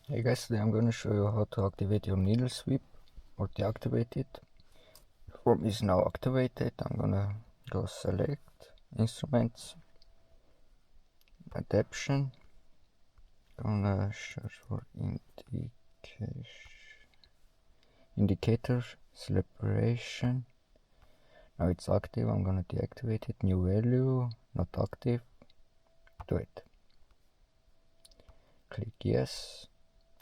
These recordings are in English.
Hey guys, today I'm going to show you how to activate your needle sweep or deactivate it. The form is now activated. I'm gonna go select instruments, adaptation, gonna search for indicator celebration. Now it's active. I'm gonna deactivate it. New value, not active. Do it. Click yes.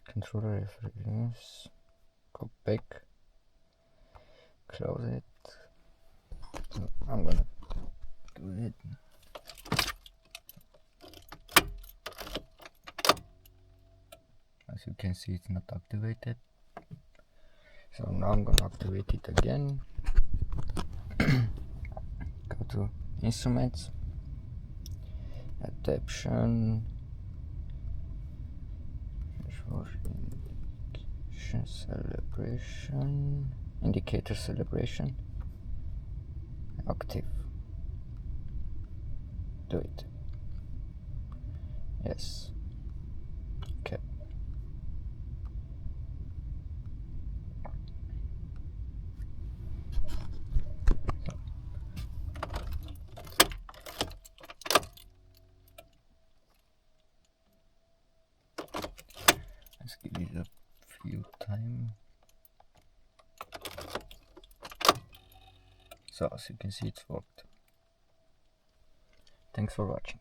Controller reference. Go back. Close it. So I'm gonna do it. As you can see, it's not activated. So now I'm gonna activate it again. Go to instruments, adaptation, celebration, indicator celebration, active. Do it. Yes. Okay. Let's give it a few time. So as you can see, it's worked. Thanks for watching.